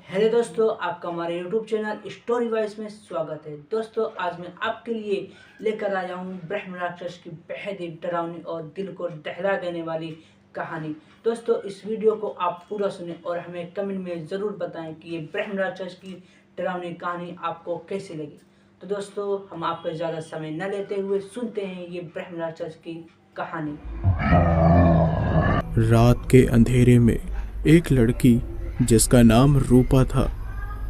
Hello दोस्तों, आपका हमारे यूट्यूब चैनल स्टोरी वाइज में स्वागत है। दोस्तों, आज मैं आपके लिए लेकर आया हूँ ब्रह्म राक्षस की बेहद ही डरावनी और दिल को दहला देने वाली कहानी। दोस्तों, इस वीडियो को आप पूरा सुने और हमें कमेंट में ज़रूर बताएं कि ये ब्रह्म राक्षस की डरावनी कहानी आपको कैसी लगी। तो दोस्तों, हम आपका ज़्यादा समय न लेते हुए सुनते हैं ये ब्रह्म राक्षस की कहानी। रात के अंधेरे में एक लड़की जिसका नाम रूपा था,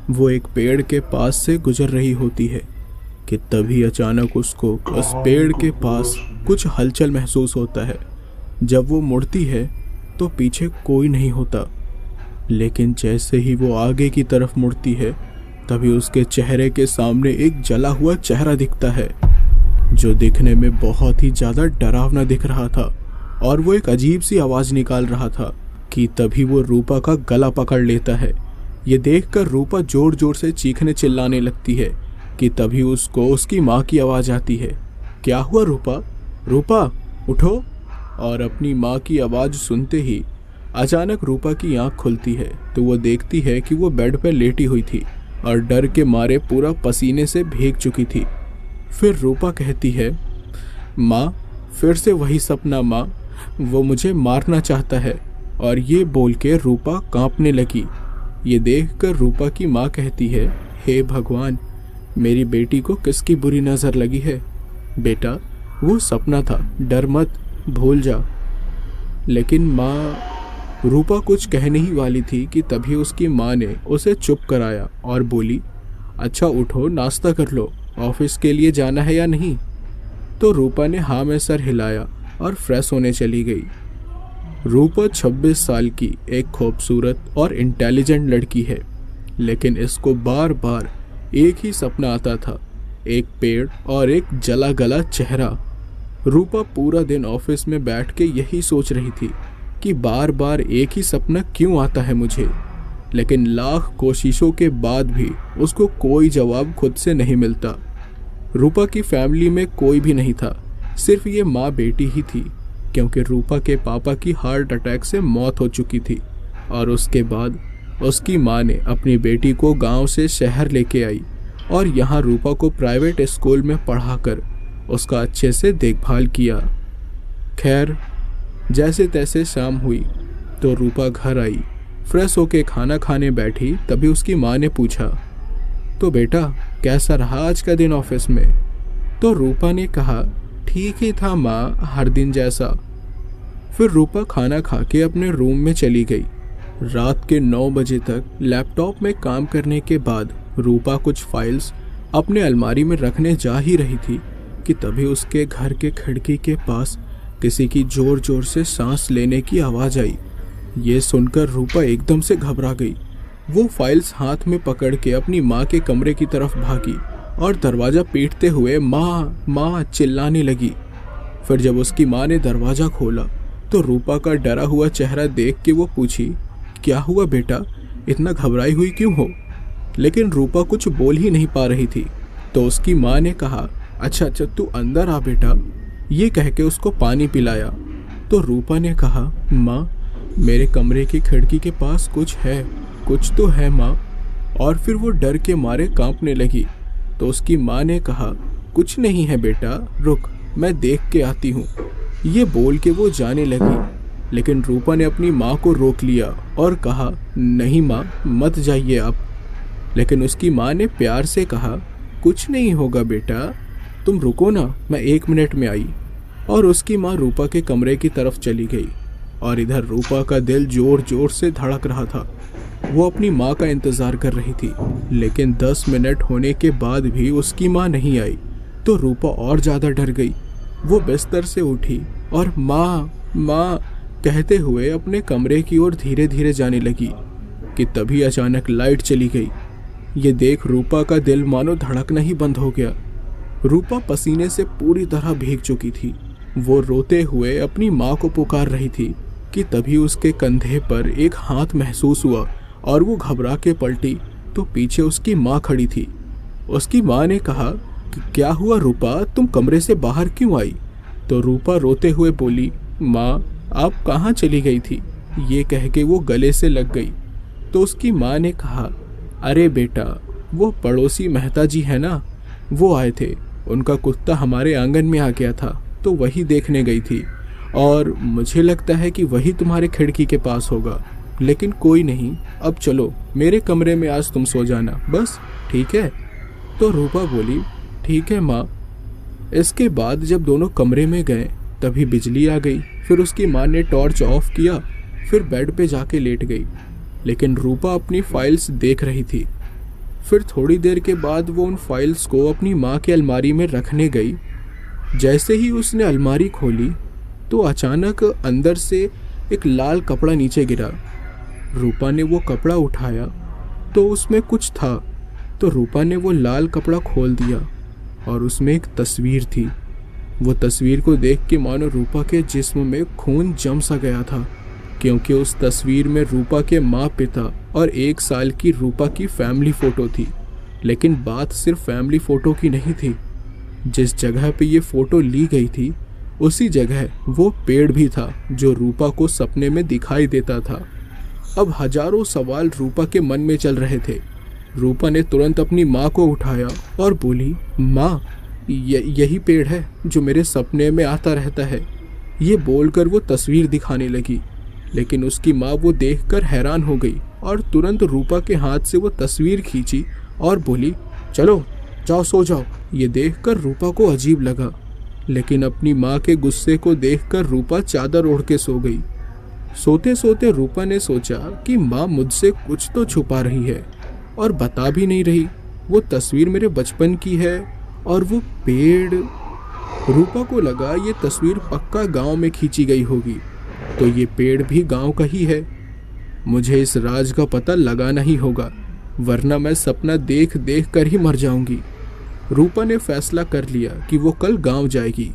वो एक पेड़ के पास से गुजर रही होती है कि तभी अचानक उसको उस पेड़ के पास कुछ हलचल महसूस होता है। जब वो मुड़ती है तो पीछे कोई नहीं होता, लेकिन जैसे ही वो आगे की तरफ मुड़ती है तभी उसके चेहरे के सामने एक जला हुआ चेहरा दिखता है, जो दिखने में बहुत ही ज़्यादा डरावना दिख रहा था। और वो एक अजीब सी आवाज़ निकाल रहा था कि तभी वो रूपा का गला पकड़ लेता है। ये देखकर रूपा जोर जोर से चीखने चिल्लाने लगती है कि तभी उसको उसकी माँ की आवाज़ आती है। क्या हुआ रूपा? रूपा उठो! और अपनी माँ की आवाज़ सुनते ही अचानक रूपा की आँख खुलती है तो वो देखती है कि वो बेड पर लेटी हुई थी और डर के मारे पूरा पसीने से भीग चुकी थी। फिर रूपा कहती है, माँ, फिर से वही सपना माँ, वो मुझे मारना चाहता है। और ये बोल के रूपा कांपने लगी। ये देखकर रूपा की माँ कहती है, हे भगवान, मेरी बेटी को किसकी बुरी नज़र लगी है? बेटा, वो सपना था, डर मत, भूल जा। लेकिन माँ, रूपा कुछ कहने ही वाली थी कि तभी उसकी माँ ने उसे चुप कराया और बोली, अच्छा उठो, नाश्ता कर लो, ऑफिस के लिए जाना है या नहीं? तो रूपा ने हाँ में सर हिलाया और फ्रेश होने चली गई। रूपा 26 साल की एक खूबसूरत और इंटेलिजेंट लड़की है, लेकिन इसको बार बार एक ही सपना आता था, एक पेड़ और एक जला गला चेहरा। रूपा पूरा दिन ऑफिस में बैठ के यही सोच रही थी कि बार बार एक ही सपना क्यों आता है मुझे, लेकिन लाख कोशिशों के बाद भी उसको कोई जवाब खुद से नहीं मिलता। रूपा की फैमिली में कोई भी नहीं था, सिर्फ ये माँ बेटी ही थी, क्योंकि रूपा के पापा की हार्ट अटैक से मौत हो चुकी थी और उसके बाद उसकी माँ ने अपनी बेटी को गांव से शहर लेके आई और यहाँ रूपा को प्राइवेट स्कूल में पढ़ाकर उसका अच्छे से देखभाल किया। खैर, जैसे तैसे शाम हुई तो रूपा घर आई, फ्रेश होके खाना खाने बैठी। तभी उसकी माँ ने पूछा, तो बेटा, कैसा रहा आज का दिन ऑफिस में? तो रूपा ने कहा, ठीक ही था माँ, हर दिन जैसा। फिर रूपा खाना खा के अपने रूम में चली गई। रात के 9 बजे तक लैपटॉप में काम करने के बाद रूपा कुछ फाइल्स अपने अलमारी में रखने जा ही रही थी कि तभी उसके घर के खिड़की के पास किसी की जोर जोर से सांस लेने की आवाज़ आई। ये सुनकर रूपा एकदम से घबरा गई। वो फाइल्स हाथ में पकड़ के अपनी माँ के कमरे की तरफ भागी और दरवाज़ा पीटते हुए माँ माँ चिल्लाने लगी। फिर जब उसकी माँ ने दरवाज़ा खोला तो रूपा का डरा हुआ चेहरा देख के वो पूछी, क्या हुआ बेटा, इतना घबराई हुई क्यों हो? लेकिन रूपा कुछ बोल ही नहीं पा रही थी। तो उसकी माँ ने कहा, अच्छा अच्छा, तू अंदर आ बेटा। ये कह के उसको पानी पिलाया। तो रूपा ने कहा, माँ, मेरे कमरे की खिड़की के पास कुछ है, कुछ तो है माँ। और फिर वो डर के मारे कांपने लगी। तो उसकी माँ ने कहा, कुछ नहीं है बेटा, रुक, मैं देख के आती हूँ। ये बोल के वो जाने लगी, लेकिन रूपा ने अपनी माँ को रोक लिया और कहा, नहीं माँ, मत जाइए आप। लेकिन उसकी माँ ने प्यार से कहा, कुछ नहीं होगा बेटा, तुम रुको ना, मैं 1 मिनट में आई। और उसकी माँ रूपा के कमरे की तरफ चली गई और इधर रूपा का दिल जोर जोर से धड़क रहा था। वो अपनी माँ का इंतज़ार कर रही थी, लेकिन 10 मिनट होने के बाद भी उसकी माँ नहीं आई तो रूपा और ज़्यादा डर गई। वो बिस्तर से उठी और माँ माँ कहते हुए अपने कमरे की ओर धीरे धीरे जाने लगी कि तभी अचानक लाइट चली गई। ये देख रूपा का दिल मानो धड़कना ही बंद हो गया। रूपा पसीने से पूरी तरह भीग चुकी थी। वो रोते हुए अपनी माँ को पुकार रही थी कि तभी उसके कंधे पर एक हाथ महसूस हुआ और वो घबरा के पलटी तो पीछे उसकी माँ खड़ी थी। उसकी माँ ने कहा, क्या हुआ रूपा, तुम कमरे से बाहर क्यों आई? तो रूपा रोते हुए बोली, माँ, आप कहाँ चली गई थी? ये कह के वो गले से लग गई। तो उसकी माँ ने कहा, अरे बेटा, वो पड़ोसी मेहता जी है ना, वो आए थे। उनका कुत्ता हमारे आंगन में आ गया था तो वही देखने गई थी, और मुझे लगता है कि वही तुम्हारे खिड़की के पास होगा। लेकिन कोई नहीं, अब चलो मेरे कमरे में आज तुम सो जाना, बस, ठीक है? तो रूपा बोली, ठीक है माँ। इसके बाद जब दोनों कमरे में गए तभी बिजली आ गई। फिर उसकी माँ ने टॉर्च ऑफ किया, फिर बेड पे जाके लेट गई। लेकिन रूपा अपनी फाइल्स देख रही थी। फिर थोड़ी देर के बाद वो उन फाइल्स को अपनी माँ के अलमारी में रखने गई। जैसे ही उसने अलमारी खोली तो अचानक अंदर से एक लाल कपड़ा नीचे गिरा। रूपा ने वो कपड़ा उठाया तो उसमें कुछ था। तो रूपा ने वो लाल कपड़ा खोल दिया और उसमें एक तस्वीर थी। वो तस्वीर को देख के मानो रूपा के जिस्म में खून जम सा गया था, क्योंकि उस तस्वीर में रूपा के माँ पिता और 1 साल की रूपा की फैमिली फ़ोटो थी। लेकिन बात सिर्फ फैमिली फ़ोटो की नहीं थी। जिस जगह पे ये फ़ोटो ली गई थी उसी जगह वो पेड़ भी था जो रूपा को सपने में दिखाई देता था। अब हजारों सवाल रूपा के मन में चल रहे थे। रूपा ने तुरंत अपनी माँ को उठाया और बोली, माँ, यही पेड़ है जो मेरे सपने में आता रहता है। ये बोलकर वो तस्वीर दिखाने लगी। लेकिन उसकी माँ वो देखकर हैरान हो गई और तुरंत रूपा के हाथ से वो तस्वीर खींची और बोली, चलो जाओ सो जाओ। ये देखकर रूपा को अजीब लगा, लेकिन अपनी माँ के गुस्से को देखकर रूपा चादर ओढ़ के सो गई। सोते सोते रूपा ने सोचा कि माँ मुझसे कुछ तो छुपा रही है और बता भी नहीं रही। वो तस्वीर मेरे बचपन की है और वो पेड़। रूपा को लगा ये तस्वीर पक्का गांव में खींची गई होगी, तो ये पेड़ भी गांव का ही है। मुझे इस राज का पता लगाना ही होगा, वरना मैं सपना देख देख कर ही मर जाऊंगी। रूपा ने फैसला कर लिया कि वो कल गांव जाएगी।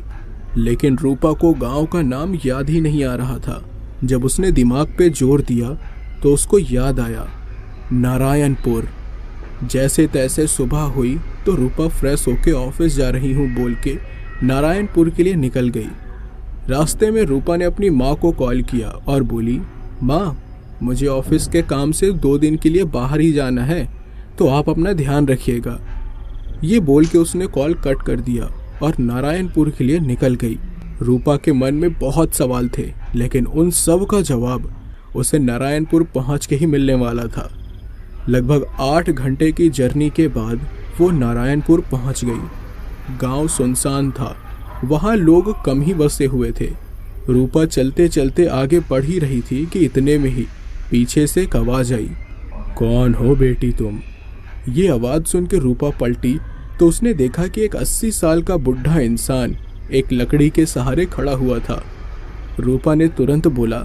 लेकिन रूपा को गांव का नाम याद ही नहीं आ रहा था। जब उसने दिमाग पे जोर दिया तो उसको याद आया, नारायणपुर। जैसे तैसे सुबह हुई तो रूपा फ्रेश होके ऑफिस जा रही हूँ बोल के नारायणपुर के लिए निकल गई। रास्ते में रूपा ने अपनी माँ को कॉल किया और बोली, माँ, मुझे ऑफिस के काम से 2 दिन के लिए बाहर ही जाना है, तो आप अपना ध्यान रखिएगा। ये बोल के उसने कॉल कट कर दिया और नारायणपुर के लिए निकल गई। रूपा के मन में बहुत सवाल थे, लेकिन उन सब का जवाब उसे नारायणपुर पहुंच के ही मिलने वाला था। लगभग 8 घंटे की जर्नी के बाद वो नारायणपुर पहुंच गई। गांव सुनसान था, वहां लोग कम ही बसे हुए थे। रूपा चलते चलते आगे बढ़ ही रही थी कि इतने में ही पीछे से एक आवाज आई, कौन हो बेटी तुम? ये आवाज़ सुन के रूपा पलटी तो उसने देखा कि एक 80 साल का बुढ़ा इंसान एक लकड़ी के सहारे खड़ा हुआ था। रूपा ने तुरंत बोला,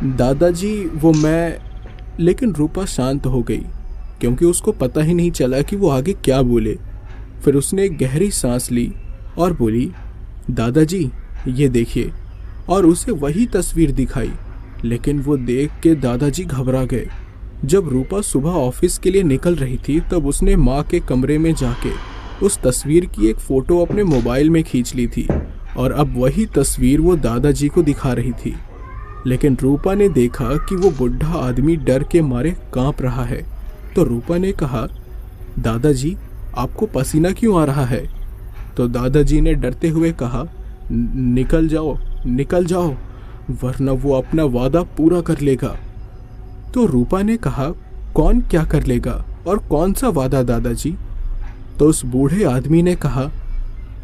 दादाजी वो मैं। लेकिन रूपा शांत हो गई, क्योंकि उसको पता ही नहीं चला कि वो आगे क्या बोले। फिर उसने एक गहरी सांस ली और बोली, दादाजी ये देखिए। और उसे वही तस्वीर दिखाई। लेकिन वो देख के दादाजी घबरा गए। जब रूपा सुबह ऑफिस के लिए निकल रही थी तब उसने माँ के कमरे में जाके उस तस्वीर की एक फ़ोटो अपने मोबाइल में खींच ली थी और अब वही तस्वीर वो दादाजी को दिखा रही थी। लेकिन रूपा ने देखा कि वो बुढ़ा आदमी डर के मारे कांप रहा है। तो रूपा ने कहा, दादाजी आपको पसीना क्यों आ रहा है? तो दादाजी ने डरते हुए कहा, निकल जाओ, वरना वो अपना वादा पूरा कर लेगा। तो रूपा ने कहा, कौन क्या कर लेगा और कौन सा वादा दादाजी? तो उस बूढ़े आदमी ने कहा,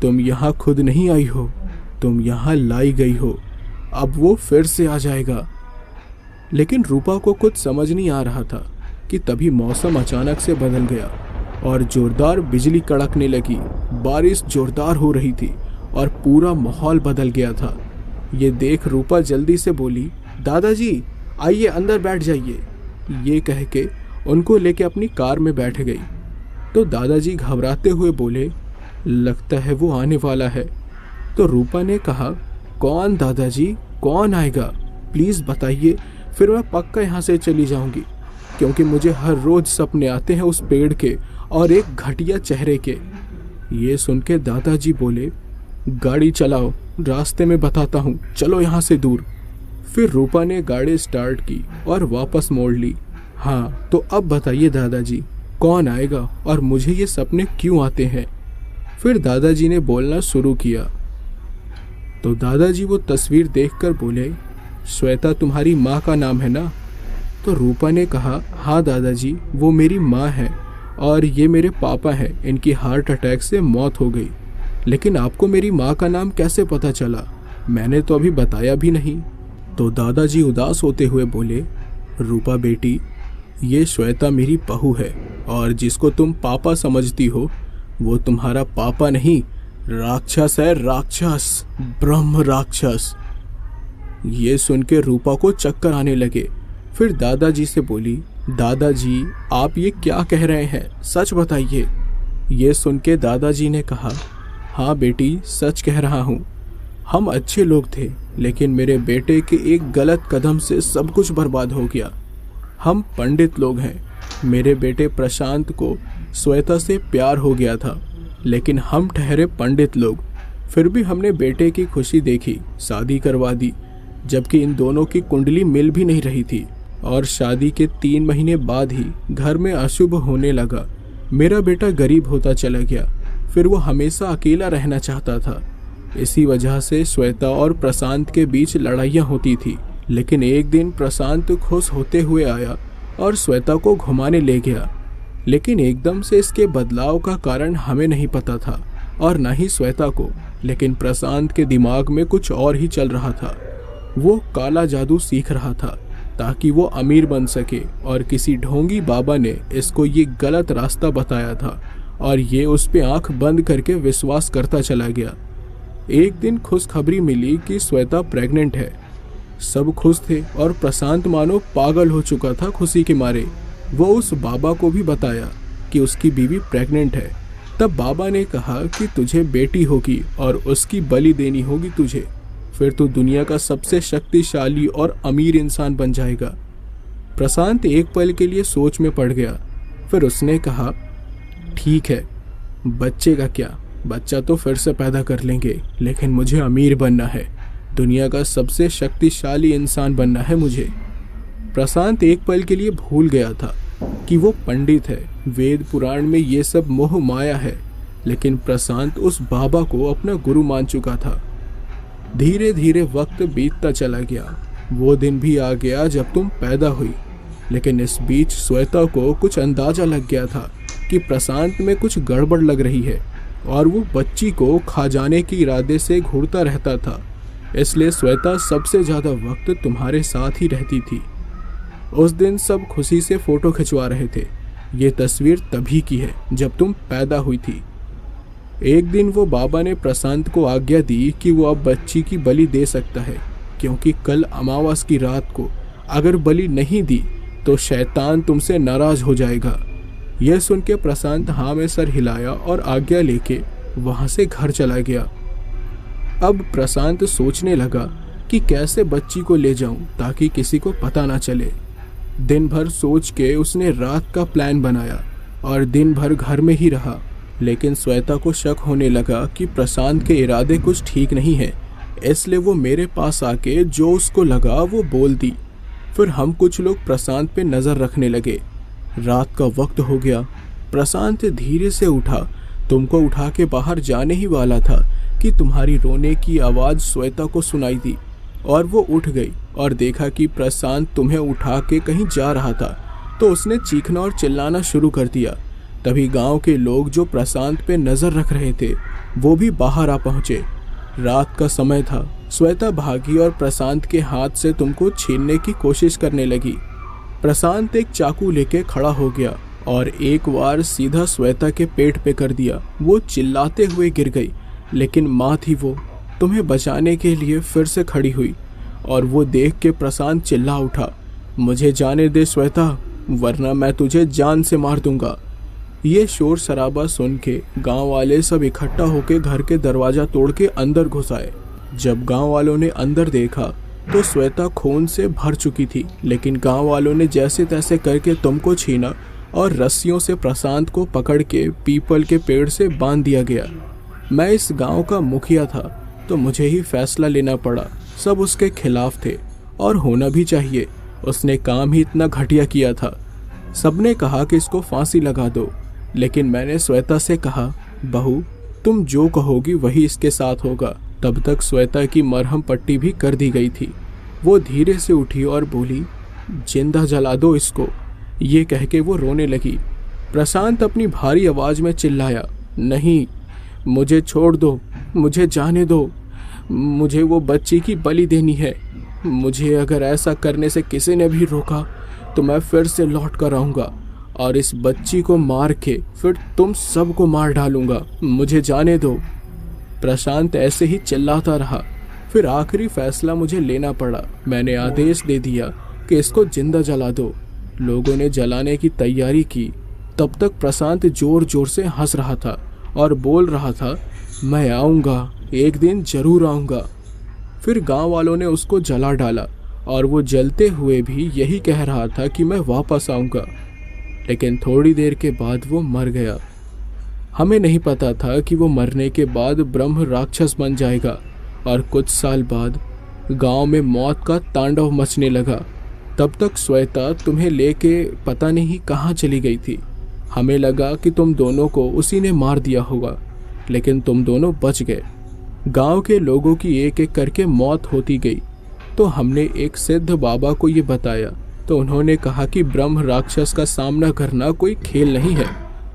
तुम यहाँ खुद नहीं आई हो, तुम यहाँ लाई गई हो। अब वो फिर से आ जाएगा। लेकिन रूपा को कुछ समझ नहीं आ रहा था कि तभी मौसम अचानक से बदल गया और जोरदार बिजली कड़कने लगी। बारिश जोरदार हो रही थी और पूरा माहौल बदल गया था। ये देख रूपा जल्दी से बोली, दादाजी आइए अंदर बैठ जाइए। ये कह के उनको लेके अपनी कार में बैठ गई। तो दादाजी घबराते हुए बोले, लगता है वो आने वाला है। तो रूपा ने कहा, कौन दादाजी, कौन आएगा? प्लीज़ बताइए, फिर मैं पक्का यहाँ से चली जाऊँगी, क्योंकि मुझे हर रोज़ सपने आते हैं उस पेड़ के और एक घटिया चेहरे के। ये सुन के दादाजी बोले, गाड़ी चलाओ, रास्ते में बताता हूँ, चलो यहाँ से दूर। फिर रूपा ने गाड़ी स्टार्ट की और वापस मोड़ ली। हाँ, तो अब बताइए दादाजी, कौन आएगा और मुझे ये सपने क्यों आते हैं। फिर दादाजी ने बोलना शुरू किया। तो दादाजी वो तस्वीर देखकर बोले, श्वेता तुम्हारी माँ का नाम है ना? तो रूपा ने कहा, हाँ दादाजी, वो मेरी माँ है और ये मेरे पापा हैं, इनकी हार्ट अटैक से मौत हो गई। लेकिन आपको मेरी माँ का नाम कैसे पता चला? मैंने तो अभी बताया भी नहीं। तो दादाजी उदास होते हुए बोले, रूपा बेटी, ये श्वेता मेरी बहू है और जिसको तुम पापा समझती हो वो तुम्हारा पापा नहीं, राक्षस है, राक्षस, ब्रह्म राक्षस। ये सुन के रूपा को चक्कर आने लगे। फिर दादाजी से बोली, दादाजी आप ये क्या कह रहे हैं, सच बताइए। ये सुन के दादाजी ने कहा, हाँ बेटी, सच कह रहा हूँ। हम अच्छे लोग थे, लेकिन मेरे बेटे के एक गलत कदम से सब कुछ बर्बाद हो गया। हम पंडित लोग हैं। मेरे बेटे प्रशांत को श्वेता से प्यार हो गया था, लेकिन हम ठहरे पंडित लोग। फिर भी हमने बेटे की खुशी देखी, शादी करवा दी, जबकि इन दोनों की कुंडली मिल भी नहीं रही थी। और शादी के 3 महीने बाद ही घर में अशुभ होने लगा। मेरा बेटा गरीब होता चला गया। फिर वो हमेशा अकेला रहना चाहता था। इसी वजह से श्वेता और प्रशांत के बीच लड़ाइयाँ होती थी। लेकिन एक दिन प्रशांत खुश होते हुए आया और श्वेता को घुमाने ले गया। लेकिन एकदम से इसके बदलाव का कारण हमें नहीं पता था और न ही श्वेता को। लेकिन प्रशांत के दिमाग में कुछ और ही चल रहा था। वो काला जादू सीख रहा था ताकि वो अमीर बन सके, और किसी ढोंगी बाबा ने इसको ये गलत रास्ता बताया था और ये उस पे आंख बंद करके विश्वास करता चला गया। एक दिन खुशखबरी मिली कि श्वेता प्रेग्नेंट है। सब खुश थे और प्रशांत मानो पागल हो चुका था खुशी के मारे। वो उस बाबा को भी बताया कि उसकी बीवी प्रेग्नेंट है। तब बाबा ने कहा कि तुझे बेटी होगी और उसकी बलि देनी होगी तुझे, फिर तू दुनिया का सबसे शक्तिशाली और अमीर इंसान बन जाएगा। प्रशांत एक पल के लिए सोच में पड़ गया। फिर उसने कहा, ठीक है, बच्चे का क्या, बच्चा तो फिर से पैदा कर लेंगे, लेकिन मुझे अमीर बनना है, दुनिया का सबसे शक्तिशाली इंसान बनना है मुझे। प्रशांत एक पल के लिए भूल गया था कि वो पंडित है, वेद पुराण में ये सब मोह माया है। लेकिन प्रशांत उस बाबा को अपना गुरु मान चुका था। धीरे धीरे वक्त बीतता चला गया। वो दिन भी आ गया जब तुम पैदा हुई। लेकिन इस बीच श्वेता को कुछ अंदाजा लग गया था कि प्रशांत में कुछ गड़बड़ लग रही है और वो बच्ची को खा जाने के इरादे से घूरता रहता था। इसलिए श्वेता सबसे ज़्यादा वक्त तुम्हारे साथ ही रहती थी। उस दिन सब खुशी से फ़ोटो खिंचवा रहे थे। ये तस्वीर तभी की है जब तुम पैदा हुई थी। एक दिन वो बाबा ने प्रशांत को आज्ञा दी कि वो अब बच्ची की बलि दे सकता है, क्योंकि कल अमावस की रात को अगर बलि नहीं दी तो शैतान तुमसे नाराज हो जाएगा। यह सुन के प्रशांत हाँ में सर हिलाया और आज्ञा लेके वहाँ से घर चला गया। अब प्रशांत सोचने लगा कि कैसे बच्ची को ले जाऊं ताकि किसी को पता ना चले। दिन भर सोच के उसने रात का प्लान बनाया और दिन भर घर में ही रहा। लेकिन श्वेता को शक होने लगा कि प्रशांत के इरादे कुछ ठीक नहीं है, इसलिए वो मेरे पास आके जो उसको लगा वो बोल दी। फिर हम कुछ लोग प्रशांत पे नज़र रखने लगे। रात का वक्त हो गया। प्रशांत धीरे से उठा, तुमको उठा के बाहर जाने ही वाला था कि तुम्हारी रोने की आवाज़ श्वेता को सुनाई दी और वो उठ गई और देखा कि प्रशांत तुम्हें उठा के कहीं जा रहा था, तो उसने चीखना और चिल्लाना शुरू कर दिया। तभी गांव के लोग जो प्रशांत पे नज़र रख रहे थे वो भी बाहर आ पहुँचे। रात का समय था। श्वेता भागी और प्रशांत के हाथ से तुमको छीनने की कोशिश करने लगी। प्रशांत एक चाकू लेके खड़ा हो गया और एक बार सीधा श्वेता के पेट पे कर दिया। वो चिल्लाते हुए गिर गई, लेकिन माँ थी वो तुम्हें बचाने के लिए फिर से खड़ी हुई। और वो देख के प्रशांत चिल्ला उठा, मुझे जाने दे श्वेता, वरना मैं तुझे जान से मार दूंगा। ये शोर शराबा सुन के गाँव वाले सब इकट्ठा होकर घर के दरवाज़ा तोड़ के अंदर घुस आए। जब गाँव वालों ने अंदर देखा तो श्वेता खून से भर चुकी थी, लेकिन गाँव वालों ने जैसे तैसे करके तुमको छीना और रस्सियों से प्रशांत को पकड़ के पीपल के पेड़ से बांध दिया गया। मैं इस गांव का मुखिया था तो मुझे ही फैसला लेना पड़ा। सब उसके खिलाफ थे और होना भी चाहिए, उसने काम ही इतना घटिया किया था। सबने कहा कि इसको फांसी लगा दो, लेकिन मैंने श्वेता से कहा, बहू तुम जो कहोगी वही इसके साथ होगा। तब तक श्वेता की मरहम पट्टी भी कर दी गई थी। वो धीरे से उठी और बोली, जिंदा जला दो इसको। ये कह के वो रोने लगी। प्रशांत अपनी भारी आवाज में चिल्लाया, नहीं, मुझे छोड़ दो, मुझे जाने दो, मुझे वो बच्ची की बलि देनी है। मुझे अगर ऐसा करने से किसी ने भी रोका तो मैं फिर से लौट कर आऊँगा और इस बच्ची को मार के फिर तुम सबको मार डालूंगा, मुझे जाने दो। प्रशांत ऐसे ही चिल्लाता रहा। फिर आखिरी फैसला मुझे लेना पड़ा। मैंने आदेश दे दिया कि इसको जिंदा जला दो। लोगों ने जलाने की तैयारी की। तब तक प्रशांत जोर जोर से हंस रहा था और बोल रहा था, मैं आऊँगा, एक दिन जरूर आऊँगा। फिर गांव वालों ने उसको जला डाला और वो जलते हुए भी यही कह रहा था कि मैं वापस आऊँगा। लेकिन थोड़ी देर के बाद वो मर गया। हमें नहीं पता था कि वो मरने के बाद ब्रह्म राक्षस बन जाएगा और कुछ साल बाद गांव में मौत का तांडव मचने लगा। तब तक श्वेता तुम्हें लेके पता नहीं कहाँ चली गई थी। हमें लगा कि तुम दोनों को उसी ने मार दिया होगा, लेकिन तुम दोनों बच गए। गांव के लोगों की एक एक करके मौत होती गई। तो हमने एक सिद्ध बाबा को ये बताया, तो उन्होंने कहा कि ब्रह्म राक्षस का सामना करना कोई खेल नहीं है,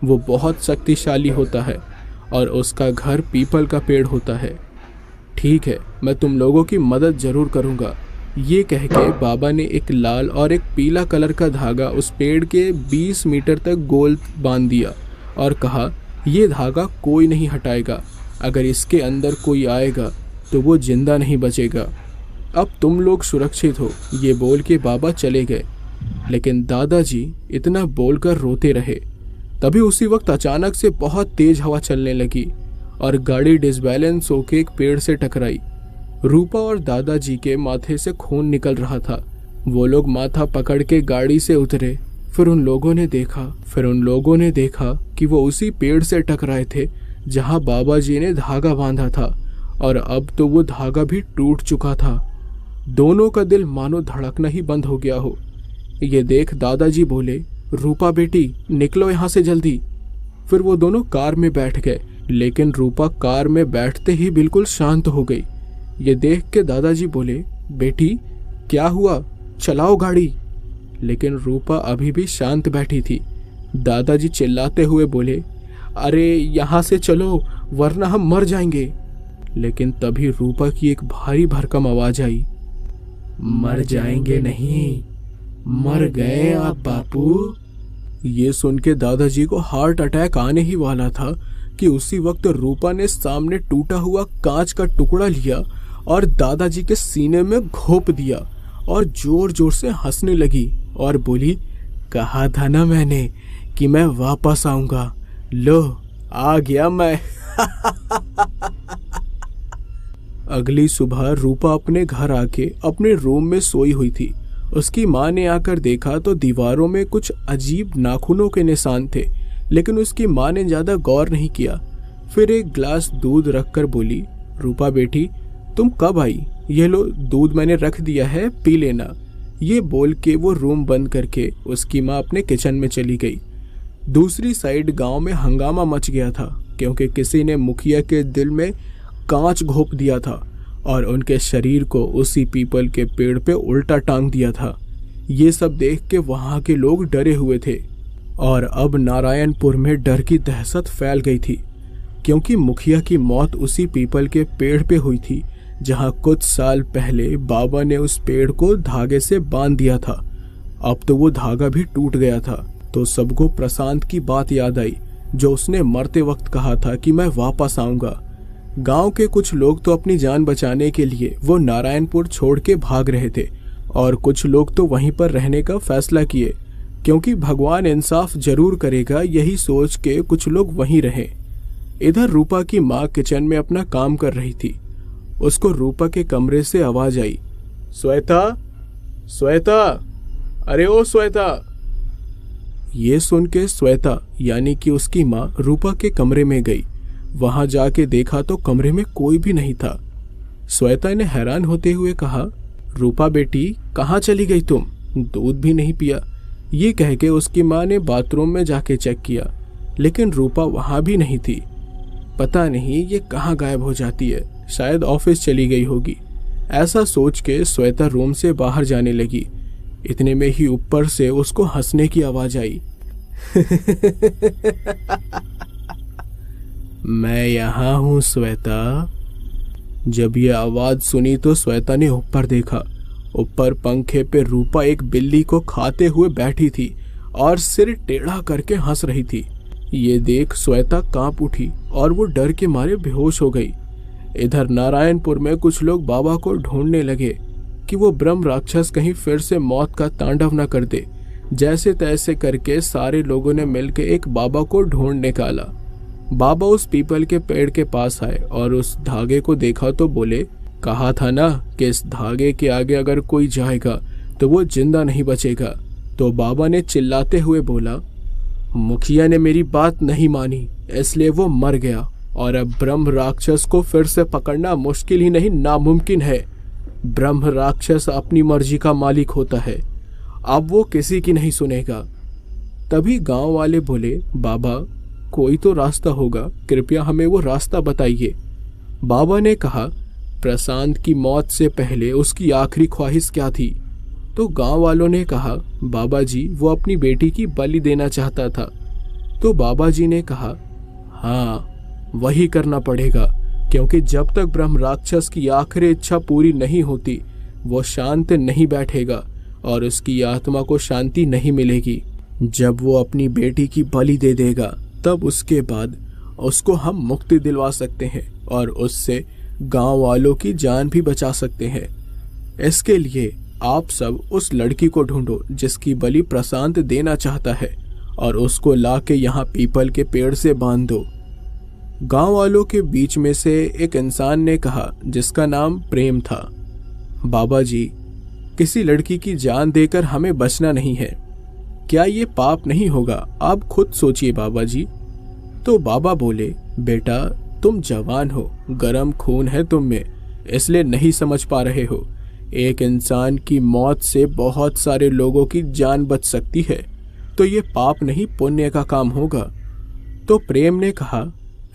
वो बहुत शक्तिशाली होता है और उसका घर पीपल का पेड़ होता है। ठीक है, मैं तुम लोगों की मदद जरूर करूँगा। ये कह के बाबा ने एक लाल और एक पीला कलर का धागा उस पेड़ के 20 मीटर तक गोल बांध दिया और कहा, ये धागा कोई नहीं हटाएगा। अगर इसके अंदर कोई आएगा तो वो जिंदा नहीं बचेगा। अब तुम लोग सुरक्षित हो। ये बोल के बाबा चले गए। लेकिन दादाजी इतना बोलकर रोते रहे। तभी उसी वक्त अचानक से बहुत तेज हवा चलने लगी और गाड़ी डिसबैलेंस होकर एक पेड़ से टकराई। रूपा और दादाजी के माथे से खून निकल रहा था। वो लोग माथा पकड़ के गाड़ी से उतरे। फिर उन लोगों ने देखा कि वो उसी पेड़ से टकराए थे जहां बाबा जी ने धागा बांधा था, और अब तो वो धागा भी टूट चुका था। दोनों का दिल मानो धड़कना ही बंद हो गया हो। ये देख दादाजी बोले, रूपा बेटी निकलो यहाँ से जल्दी। फिर वो दोनों कार में बैठ गए, लेकिन रूपा कार में बैठते ही बिल्कुल शांत हो गई। ये देख के दादाजी बोले, बेटी क्या हुआ, चलाओ गाड़ी। लेकिन रूपा अभी भी शांत बैठी थी। दादाजी चिल्लाते हुए बोले, अरे यहाँ से चलो वरना हम मर जाएंगे। लेकिन तभी रूपा की एक भारी भरकम आवाज आई, मर जाएंगे नहीं, मर गए आप बापू। ये सुन के दादाजी को हार्ट अटैक आने ही वाला था कि उसी वक्त रूपा ने सामने टूटा हुआ कांच का टुकड़ा लिया और दादाजी के सीने में घोंप दिया और जोर जोर से हंसने लगी और बोली, कहा था ना मैंने कि मैं वापस आऊंगा, लो आ गया मैं। अगली सुबह रूपा अपने घर आके अपने रूम में सोई हुई थी। उसकी माँ ने आकर देखा तो दीवारों में कुछ अजीब नाखूनों के निशान थे, लेकिन उसकी माँ ने ज्यादा गौर नहीं किया। फिर एक गिलास दूध रखकर बोली, रूपा बेटी तुम कब आई? ये लो दूध मैंने रख दिया है, पी लेना। ये बोल के वो रूम बंद करके उसकी माँ अपने किचन में चली गई। दूसरी साइड गांव में हंगामा मच गया था, क्योंकि किसी ने मुखिया के दिल में कांच घोंप दिया था और उनके शरीर को उसी पीपल के पेड़ पे उल्टा टांग दिया था। ये सब देख के वहां के लोग डरे हुए थे और अब नारायणपुर में डर की दहशत फैल गई थी, क्योंकि मुखिया की मौत उसी पीपल के पेड़ पे हुई थी जहां कुछ साल पहले बाबा ने उस पेड़ को धागे से बांध दिया था। अब तो वो धागा भी टूट गया था। तो सबको प्रशांत की बात याद आई, जो उसने मरते वक्त कहा था कि मैं वापस आऊंगा। गांव के कुछ लोग तो अपनी जान बचाने के लिए वो नारायणपुर छोड़ के भाग रहे थे और कुछ लोग तो वहीं पर रहने का फैसला किए, क्योंकि भगवान इंसाफ जरूर करेगा, यही सोच के कुछ लोग वहीं रहे। इधर रूपा की माँ किचन में अपना काम कर रही थी। उसको रूपा के कमरे से आवाज आई, श्वेता, श्वेता, अरे ओ श्वेता। ये सुन के श्वेता यानी कि उसकी माँ रूपा के कमरे में गई। वहां जाके देखा तो कमरे में कोई भी नहीं था। श्वेता ने हैरान होते हुए कहा, रूपा बेटी कहाँ चली गई तुम? दूध भी नहीं पिया। ये कह के उसकी माँ ने बाथरूम में जाके चेक किया, लेकिन रूपा वहां भी नहीं थी। पता नहीं ये कहाँ गायब हो जाती है, शायद ऑफिस चली गई होगी। ऐसा सोच के श्वेता रूम से बाहर जाने लगी। इतने में ही ऊपर से उसको हंसने की आवाज आई। मैं यहाँ हूँ श्वेता। जब ये आवाज सुनी तो श्वेता ने ऊपर देखा। ऊपर पंखे पे रूपा एक बिल्ली को खाते हुए बैठी थी और सिर टेढ़ा करके हंस रही थी। ये देख श्वेता कांप उठी और वो डर के मारे बेहोश हो गई। इधर नारायणपुर में कुछ लोग बाबा को ढूंढने लगे कि वो ब्रह्म राक्षस कहीं फिर से मौत का तांडव न कर दे। जैसे तैसे करके सारे लोगों ने मिलकर एक बाबा को ढूंढ निकाला। बाबा उस पीपल के पेड़ के पास आए और उस धागे को देखा तो बोले, कहा था ना कि इस धागे के आगे अगर कोई जाएगा तो वो जिंदा नहीं बचेगा। तो बाबा ने चिल्लाते हुए बोला, मुखिया ने मेरी बात नहीं मानी, इसलिए वो मर गया और अब ब्रह्म राक्षस को फिर से पकड़ना मुश्किल ही नहीं नामुमकिन है। ब्रह्म राक्षस अपनी मर्जी का मालिक होता है, अब वो किसी की नहीं सुनेगा। तभी गांव वाले बोले, बाबा कोई तो रास्ता होगा, कृपया हमें वो रास्ता बताइए। बाबा ने कहा, प्रशांत की मौत से पहले उसकी आखिरी ख्वाहिश क्या थी? तो गांव वालों ने कहा, बाबा जी वो अपनी बेटी की बलि देना चाहता था। तो बाबा जी ने कहा, हाँ वही करना पड़ेगा, क्योंकि जब तक ब्रह्म राक्षस की आखिरी इच्छा पूरी नहीं होती वो शांत नहीं बैठेगा और उसकी आत्मा को शांति नहीं मिलेगी। जब वो अपनी बेटी की बलि दे देगा तब उसके बाद उसको हम मुक्ति दिलवा सकते हैं और उससे गांव वालों की जान भी बचा सकते हैं। इसके लिए आप सब उस लड़की को ढूंढो जिसकी बलि प्रशांत देना चाहता है और उसको लाके यहाँ पीपल के पेड़ से बांध दो। गांव वालों के बीच में से एक इंसान ने कहा, जिसका नाम प्रेम था, बाबा जी किसी लड़की की जान देकर हमें बचना नहीं है, क्या ये पाप नहीं होगा? आप खुद सोचिए बाबा जी। तो बाबा बोले, बेटा तुम जवान हो, गरम खून है तुम में, इसलिए नहीं समझ पा रहे हो। एक इंसान की मौत से बहुत सारे लोगों की जान बच सकती है, तो ये पाप नहीं पुण्य का काम होगा। तो प्रेम ने कहा,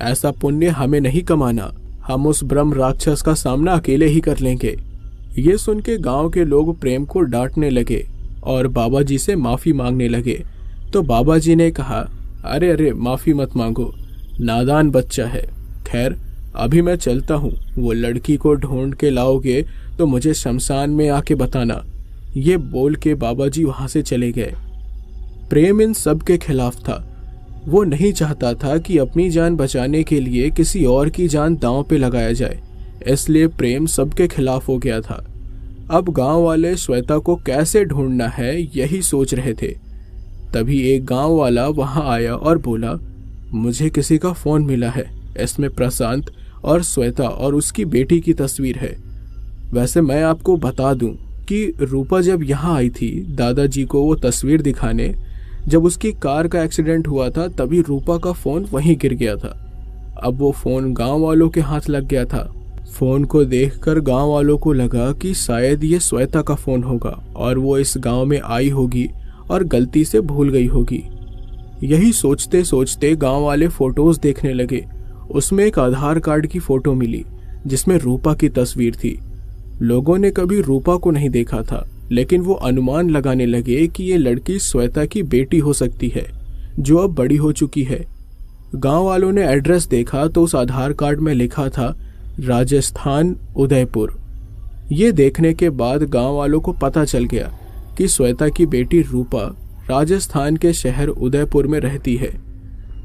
ऐसा पुण्य हमें नहीं कमाना, हम उस ब्रह्म राक्षस का सामना अकेले ही कर लेंगे। ये सुन के गांव के लोग प्रेम को डांटने लगे और बाबा जी से माफी मांगने लगे। तो बाबा जी ने कहा, अरे अरे माफी मत मांगो, नादान बच्चा है। खैर अभी मैं चलता हूँ, वो लड़की को ढूंढ के लाओगे तो मुझे शमशान में आके बताना। ये बोल के बाबा जी वहां से चले गए। प्रेम इन सब के खिलाफ था। वो नहीं चाहता था कि अपनी जान बचाने के लिए किसी और की जान दांव पे लगाया जाए, इसलिए प्रेम सबके खिलाफ हो गया था। अब गांव वाले श्वेता को कैसे ढूंढना है यही सोच रहे थे। तभी एक गांव वाला वहां आया और बोला, मुझे किसी का फोन मिला है, इसमें प्रशांत और श्वेता और उसकी बेटी की तस्वीर है। वैसे मैं आपको बता दूं कि रूपा जब यहाँ आई थी दादाजी को वो तस्वीर दिखाने, जब उसकी कार का एक्सीडेंट हुआ था तभी रूपा का फोन वहीं गिर गया था। अब वो फोन गांव वालों के हाथ लग गया था। फोन को देखकर गांव वालों को लगा कि शायद ये श्वेता का फोन होगा और वो इस गांव में आई होगी और गलती से भूल गई होगी। यही सोचते सोचते गांव वाले फोटोज देखने लगे। उसमें एक आधार कार्ड की फोटो मिली जिसमें रूपा की तस्वीर थी। लोगों ने कभी रूपा को नहीं देखा था, लेकिन वो अनुमान लगाने लगे कि ये लड़की श्वेता की बेटी हो सकती है जो अब बड़ी हो चुकी है। गांव वालों ने एड्रेस देखा तो उस आधार कार्ड में लिखा था राजस्थान उदयपुर। ये देखने के बाद गांव वालों को पता चल गया कि श्वेता की बेटी रूपा राजस्थान के शहर उदयपुर में रहती है।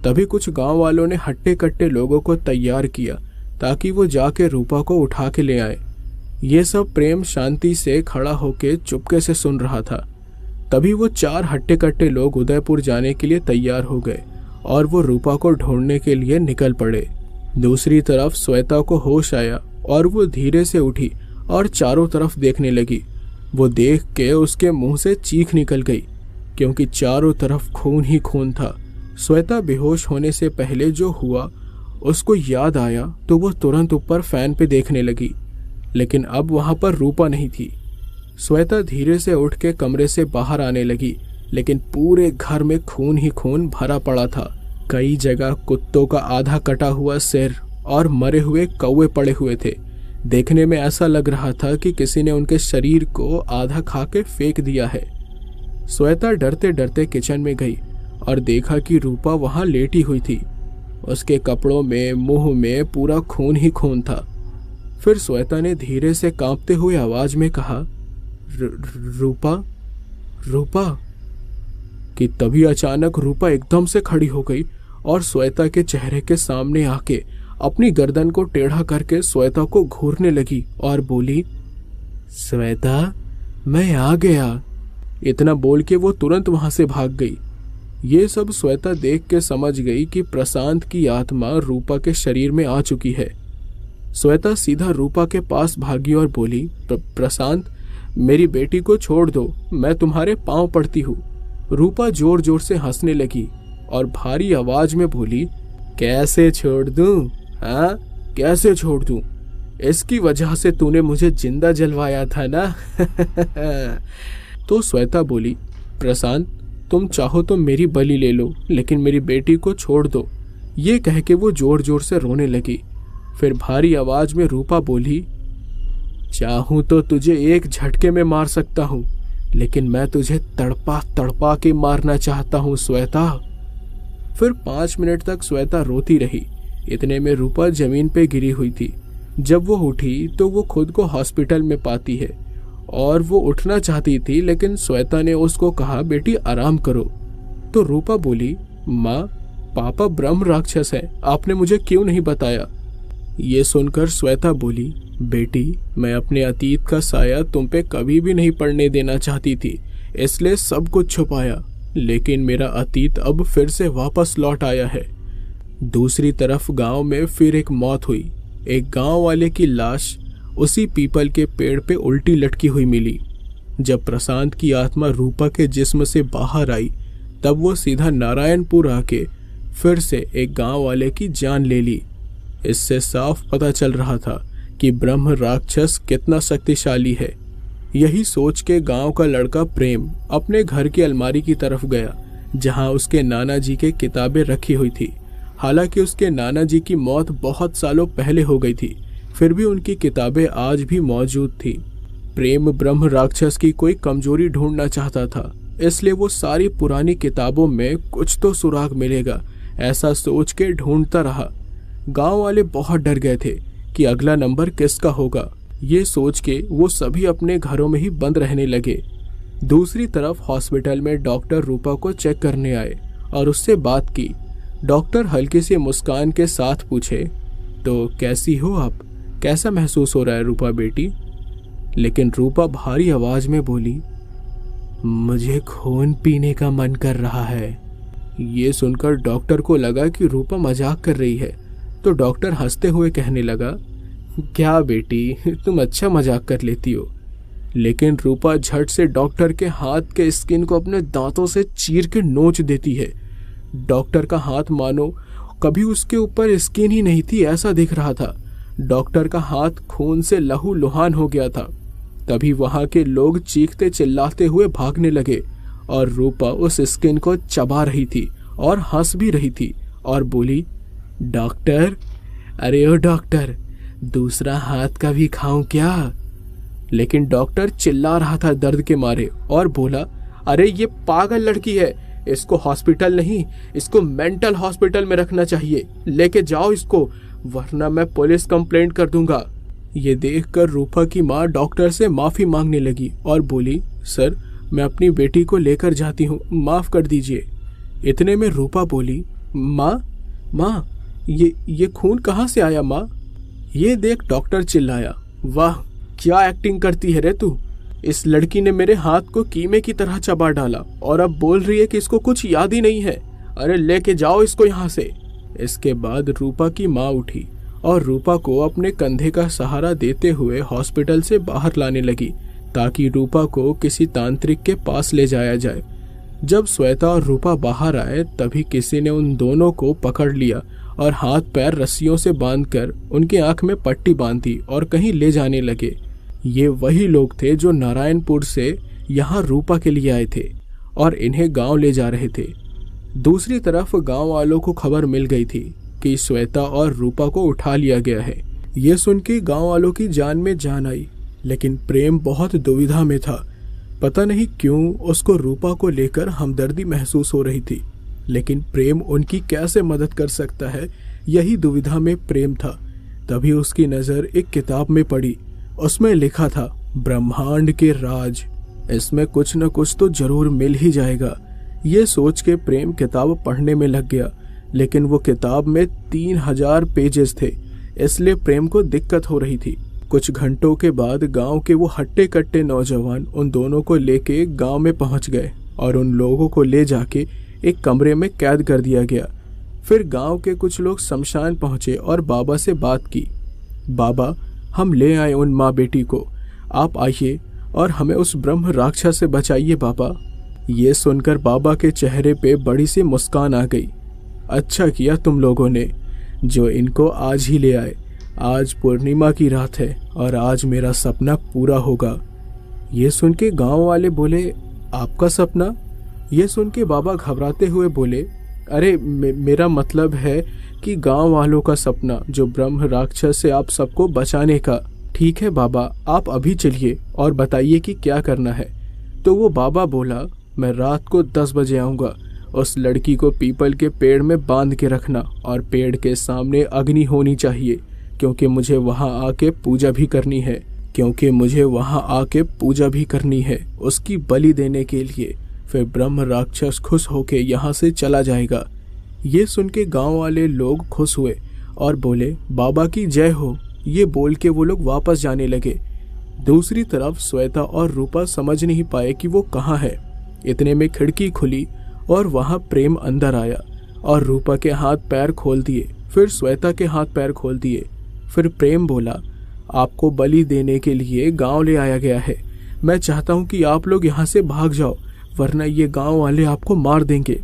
तभी कुछ गांव वालों ने हट्टे कट्टे लोगों को तैयार किया ताकि वो जाके रूपा को उठा के ले आए। ये सब प्रेम शांति से खड़ा होके चुपके से सुन रहा था। तभी वो 4 हट्टे कट्टे लोग उदयपुर जाने के लिए तैयार हो गए और वो रूपा को ढूंढने के लिए निकल पड़े। दूसरी तरफ श्वेता को होश आया और वो धीरे से उठी और चारों तरफ देखने लगी। वो देख के उसके मुंह से चीख निकल गई क्योंकि चारों तरफ खून ही खून था। श्वेता बेहोश होने से पहले जो हुआ उसको याद आया तो वो तुरंत ऊपर फैन पे देखने लगी, लेकिन अब वहां पर रूपा नहीं थी। श्वेता धीरे से उठ के कमरे से बाहर आने लगी। लेकिन पूरे घर में खून ही खून भरा पड़ा था। कई जगह कुत्तों का आधा कटा हुआ सिर और मरे हुए कौवे पड़े हुए थे। देखने में ऐसा लग रहा था कि किसी ने उनके शरीर को आधा खा के फेंक दिया है। श्वेता डरते डरते किचन में गई और देखा कि रूपा वहां लेटी हुई थी। उसके कपड़ों में, मुंह में पूरा खून ही खून था। फिर श्वेता ने धीरे से कांपते हुए आवाज में कहा, रूपा रूपा। कि तभी अचानक रूपा एकदम से खड़ी हो गई और श्वेता के चेहरे के सामने आके अपनी गर्दन को टेढ़ा करके श्वेता को घूरने लगी और बोली, श्वेता मैं आ गया। इतना बोल के वो तुरंत वहां से भाग गई। ये सब श्वेता देख के समझ गई कि प्रशांत की आत्मा रूपा के शरीर में आ चुकी है। श्वेता सीधा रूपा के पास भागी और बोली, प्रशांत मेरी बेटी को छोड़ दो, मैं तुम्हारे पांव पड़ती हूँ। रूपा जोर जोर से हंसने लगी और भारी आवाज में बोली, कैसे छोड़ दूं? हाँ कैसे छोड़ दूं? इसकी वजह से तूने मुझे जिंदा जलवाया था ना। तो श्वेता बोली, प्रशांत तुम चाहो तो मेरी बलि ले लो, लेकिन मेरी बेटी को छोड़ दो। ये कह के वो जोर जोर से रोने लगी। फिर भारी आवाज में रूपा बोली, चाहूं तो तुझे एक झटके में मार सकता हूं, लेकिन मैं तुझे तड़पा तड़पा के मारना चाहता हूं श्वेता। फिर 5 मिनट तक श्वेता रोती रही। इतने में रूपा जमीन पे गिरी हुई थी। जब वो उठी तो वो खुद को हॉस्पिटल में पाती है और वो उठना चाहती थी, लेकिन श्वेता ने उसको कहा, बेटी आराम करो। तो रूपा बोली, माँ पापा ब्रह्म राक्षस है, आपने मुझे क्यों नहीं बताया? ये सुनकर श्वेता बोली, बेटी मैं अपने अतीत का साया तुम पे कभी भी नहीं पड़ने देना चाहती थी, इसलिए सब कुछ छुपाया, लेकिन मेरा अतीत अब फिर से वापस लौट आया है। दूसरी तरफ गांव में फिर एक मौत हुई। एक गांव वाले की लाश उसी पीपल के पेड़ पे उल्टी लटकी हुई मिली। जब प्रशांत की आत्मा रूपा के जिस्म से बाहर आई, तब वो सीधा नारायणपुर आके फिर से एक गांव वाले की जान ले ली। इससे साफ पता चल रहा था कि ब्रह्म राक्षस कितना शक्तिशाली है। यही सोच के गांव का लड़का प्रेम अपने घर की अलमारी की तरफ गया, जहां उसके नाना जी के किताबें रखी हुई थी। हालांकि उसके नाना जी की मौत बहुत सालों पहले हो गई थी, फिर भी उनकी किताबें आज भी मौजूद थी। प्रेम ब्रह्म राक्षस की कोई कमजोरी ढूंढना चाहता था, इसलिए वो सारी पुरानी किताबों में कुछ तो सुराग मिलेगा, ऐसा सोच के ढूंढता रहा। गांव वाले बहुत डर गए थे कि अगला नंबर किसका होगा। ये सोच के वो सभी अपने घरों में ही बंद रहने लगे। दूसरी तरफ हॉस्पिटल में डॉक्टर रूपा को चेक करने आए और उससे बात की। डॉक्टर हल्की सी मुस्कान के साथ पूछे, तो कैसी हो आप? कैसा महसूस हो रहा है रूपा बेटी? लेकिन रूपा भारी आवाज में बोली, मुझे खून पीने का मन कर रहा है। ये सुनकर डॉक्टर को लगा कि रूपा मजाक कर रही है, तो डॉक्टर हंसते हुए कहने लगा, क्या बेटी तुम अच्छा मजाक कर लेती हो। लेकिन रूपा झट से डॉक्टर के हाथ के स्किन को अपने दांतों से चीर के नोच देती है। डॉक्टर का हाथ मानो कभी उसके ऊपर स्किन ही नहीं थी, ऐसा दिख रहा था। डॉक्टर का हाथ खून से लहू लुहान हो गया था। तभी वहां के लोग चीखते चिल्लाते हुए भागने लगे और रूपा उस स्किन को चबा रही थी और हंस भी रही थी और बोली, डॉक्टर, अरे ओ डॉक्टर, दूसरा हाथ का भी खाऊं क्या? लेकिन डॉक्टर चिल्ला रहा था दर्द के मारे और बोला, अरे ये पागल लड़की है, इसको हॉस्पिटल नहीं, इसको मेंटल हॉस्पिटल में रखना चाहिए, लेके जाओ इसको, वरना मैं पुलिस कंप्लेंट कर दूंगा। ये देखकर रूपा की माँ डॉक्टर से माफी मांगने लगी और बोली, सर मैं अपनी बेटी को लेकर जाती हूँ, माफ कर दीजिए। इतने में रूपा बोली, माँ ये खून कहाँ से आया माँ? ये देख डॉक्टर चिल्लाया, वाह क्या एक्टिंग करती है रे तू। इस लड़की ने मेरे हाथ को कीमे की तरह चबा डाला और अब बोल रही है कि इसको कुछ याद ही नहीं है। अरे लेके जाओ इसको यहाँ से। इसके बाद रूपा की माँ उठी और रूपा को अपने कंधे का सहारा देते हुए हॉस्पिटल से बाहर लाने लगी, ताकि रूपा को किसी तांत्रिक के पास ले जाया जाए। जब श्वेता और रूपा बाहर आए, तभी किसी ने उन दोनों को पकड़ लिया और हाथ पैर रस्सियों से बांधकर उनकी आंख में पट्टी बांधी और कहीं ले जाने लगे। ये वही लोग थे जो नारायणपुर से यहाँ रूपा के लिए आए थे और इन्हें गांव ले जा रहे थे। दूसरी तरफ गांव वालों को खबर मिल गई थी कि श्वेता और रूपा को उठा लिया गया है। ये सुन के गाँव वालों की जान में जान आई, लेकिन प्रेम बहुत दुविधा में था। पता नहीं क्यों उसको रूपा को लेकर हमदर्दी महसूस हो रही थी, लेकिन प्रेम उनकी कैसे मदद कर सकता है, यही दुविधा में प्रेम था। तभी उसकी नज़र एक किताब में पड़ी। उसमें लिखा था ब्रह्मांड के राज, इसमें कुछ न कुछ तो जरूर मिल ही जाएगा। ये सोच के प्रेम किताब पढ़ने में लग गया, लेकिन वो किताब में 3000 पेजेस थे, इसलिए प्रेम को दिक्कत हो रही थी। कुछ घंटों के बाद गांव के वो हट्टे कट्टे नौजवान उन दोनों को लेके गांव में पहुंच गए और उन लोगों को ले जाके एक कमरे में कैद कर दिया गया। फिर गांव के कुछ लोग शमशान पहुंचे और बाबा से बात की। बाबा, हम ले आए उन माँ बेटी को, आप आइए और हमें उस ब्रह्म राक्षस से बचाइए बाबा। ये सुनकर बाबा के चेहरे पे बड़ी सी मुस्कान आ गई। अच्छा किया तुम लोगों ने जो इनको आज ही ले आए। आज पूर्णिमा की रात है और आज मेरा सपना पूरा होगा। ये सुन के गाँव वाले बोले, आपका सपना? ये सुन के बाबा घबराते हुए बोले, अरे मेरा मतलब है कि गांव वालों का सपना, जो ब्रह्म राक्षस से आप सबको बचाने का। ठीक है बाबा, आप अभी चलिए और बताइए कि क्या करना है। तो वो बाबा बोला, मैं रात को 10 बजे आऊँगा। उस लड़की को पीपल के पेड़ में बांध के रखना और पेड़ के सामने अग्नि होनी चाहिए, क्योंकि मुझे वहाँ आके पूजा भी करनी है उसकी बलि देने के लिए। फिर ब्रह्म राक्षस खुश होके यहाँ से चला जाएगा। ये सुन के गाँव वाले लोग खुश हुए और बोले, बाबा की जय हो। ये बोल के वो लोग वापस जाने लगे। दूसरी तरफ श्वेता और रूपा समझ नहीं पाए कि वो कहाँ है। इतने में खिड़की खुली और वहाँ प्रेम अंदर आया और रूपा के हाथ पैर खोल दिए, फिर श्वेता के हाथ पैर खोल दिए। फिर प्रेम बोला, आपको बलि देने के लिए गांव ले आया गया है। मैं चाहता हूँ कि आप लोग यहाँ से भाग जाओ, वरना ये गांव वाले आपको मार देंगे।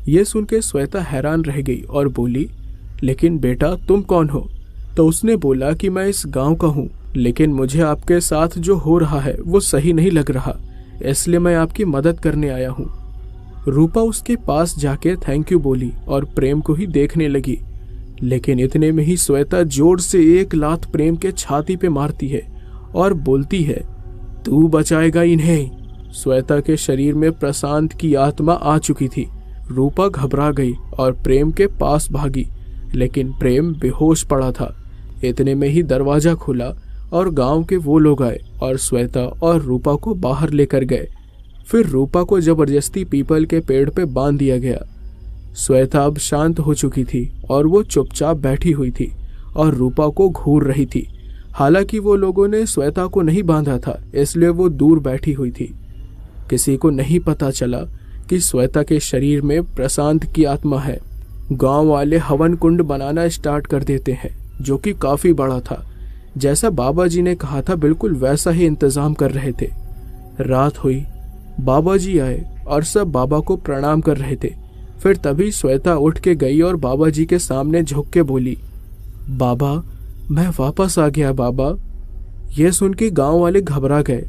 ये सुन के श्वेता हैरान रह गई और बोली, लेकिन बेटा तुम कौन हो? तो उसने बोला कि मैं इस गांव का हूँ, लेकिन मुझे आपके साथ जो हो रहा है वो सही नहीं लग रहा, इसलिए मैं आपकी मदद करने आया हूँ। रूपा उसके पास जाके थैंक यू बोली और प्रेम को ही देखने लगी, लेकिन इतने में ही श्वेता जोर से एक लात प्रेम के छाती पे मारती है और बोलती है, तू बचाएगा इन्हें। श्वेता के शरीर में प्रशांत की आत्मा आ चुकी थी। रूपा घबरा गई और प्रेम के पास भागी, लेकिन प्रेम बेहोश पड़ा था। इतने में ही दरवाजा खुला और गांव के वो लोग आए और श्वेता और रूपा को बाहर लेकर गए। फिर रूपा को जबरदस्ती पीपल के पेड़ पे बांध दिया गया। श्वेता अब शांत हो चुकी थी और वो चुपचाप बैठी हुई थी और रूपा को घूर रही थी। हालांकि वो लोगों ने श्वेता को नहीं बांधा था, इसलिए वो दूर बैठी हुई थी। किसी को नहीं पता चला कि श्वेता के शरीर में प्रशांत की आत्मा है। गांव वाले हवन कुंड बनाना स्टार्ट कर देते हैं, जो कि काफी बड़ा था। जैसा बाबा जी ने कहा था बिल्कुल वैसा ही इंतजाम कर रहे थे। रात हुई, बाबा जी आए और सब बाबा को प्रणाम कर रहे थे। फिर तभी श्वेता उठ के गई और बाबा जी के सामने झुक के बोली, बाबा मैं वापस आ गया बाबा। यह सुन के गांव वाले घबरा गए।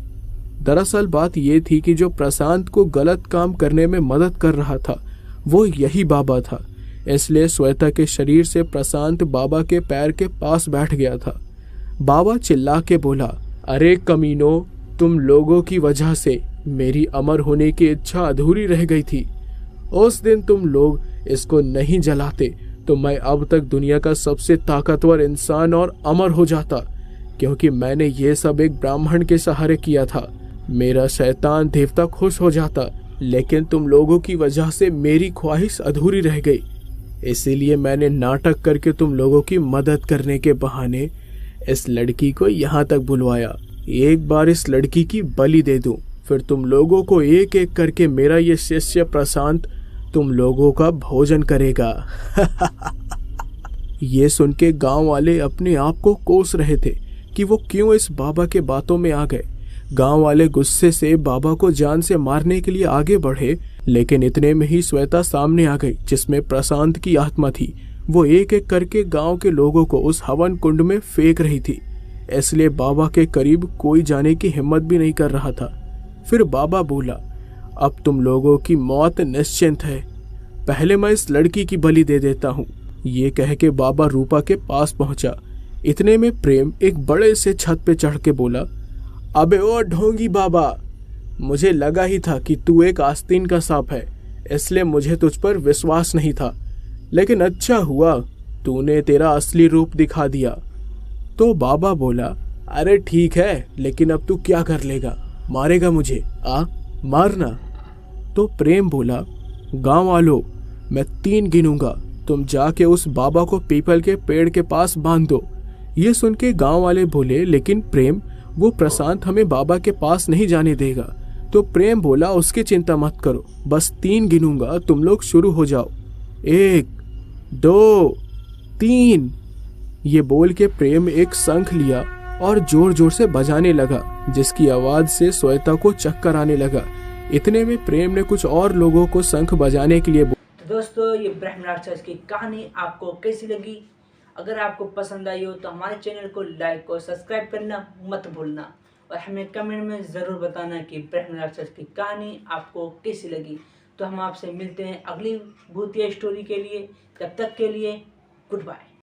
दरअसल बात यह थी कि जो प्रशांत को गलत काम करने में मदद कर रहा था वो यही बाबा था, इसलिए श्वेता के शरीर से प्रशांत बाबा के पैर के पास बैठ गया था। बाबा चिल्ला के बोला, अरे कमीनों, तुम लोगों की वजह से मेरी अमर होने की इच्छा अधूरी रह गई थी। उस दिन तुम लोग इसको नहीं जलाते तो मैं अब तक दुनिया का सबसे ताकतवर इंसान और अमर हो जाता, क्योंकि मैंने ये सब एक ब्राह्मण के सहारे किया था। मेरा शैतान देवता खुश हो जाता, लेकिन तुम लोगों की वजह से मेरी ख्वाहिश अधूरी रह गई। इसीलिए मैंने नाटक करके तुम लोगों की मदद करने के बहाने इस लड़की को यहाँ तक बुलवाया। एक बार इस लड़की की बलि दे दूं, फिर तुम लोगों को एक एक करके मेरा ये शिष्य प्रशांत तुम लोगों का भोजन करेगा। ये सुन के गांव वाले अपने आप को कोस रहे थे कि वो क्यों इस बाबा के बातों में आ गए। गांव वाले गुस्से से बाबा को जान से मारने के लिए आगे बढ़े, लेकिन इतने में ही श्वेता सामने आ गई, जिसमें प्रशांत की आत्मा थी। वो एक एक करके गांव के लोगों को उस हवन कुंड में फेंक रही थी, इसलिए बाबा के करीब कोई जाने की हिम्मत भी नहीं कर रहा था। फिर बाबा बोला, अब तुम लोगों की मौत निश्चिंत है। पहले मैं इस लड़की की बलि दे देता हूँ। ये कह के बाबा रूपा के पास पहुंचा। इतने में प्रेम एक बड़े से छत पे चढ़ के बोला, अबे ओ ढोंगी बाबा, मुझे लगा ही था कि तू एक आस्तीन का सांप है, इसलिए मुझे तुझ पर विश्वास नहीं था, लेकिन अच्छा हुआ तूने तेरा असली रूप दिखा दिया। तो बाबा बोला, अरे ठीक है, लेकिन अब तू क्या कर लेगा? मारेगा मुझे? मारना। तो प्रेम बोला, गांव वालों, मैं 3 गिनूंगा, तुम जाके उस बाबा को पीपल के पेड़ के पास बांध दो। ये सुन के गांव वाले बोले, लेकिन प्रेम, वो प्रशांत हमें बाबा के पास नहीं जाने देगा। तो प्रेम बोला, उसकी चिंता मत करो, बस 3 गिनूंगा, तुम लोग शुरू हो जाओ। 1 2 3। ये बोल के प्रेम एक शंख लिया और जोर जोर से बजाने लगा, जिसकी आवाज से श्वेता को चक्कर आने लगा। इतने में प्रेम ने कुछ और लोगों को शंख बजाने के लिए तो दोस्तों, ये ब्रह्म राक्षस की कहानी आपको कैसी लगी? अगर आपको पसंद आई हो तो हमारे चैनल को लाइक और सब्सक्राइब करना मत भूलना, और हमें कमेंट में ज़रूर बताना कि ब्रह्म राक्षस की कहानी आपको कैसी लगी। तो हम आपसे मिलते हैं अगली भूतिया स्टोरी के लिए। तब तक के लिए गुड बाय।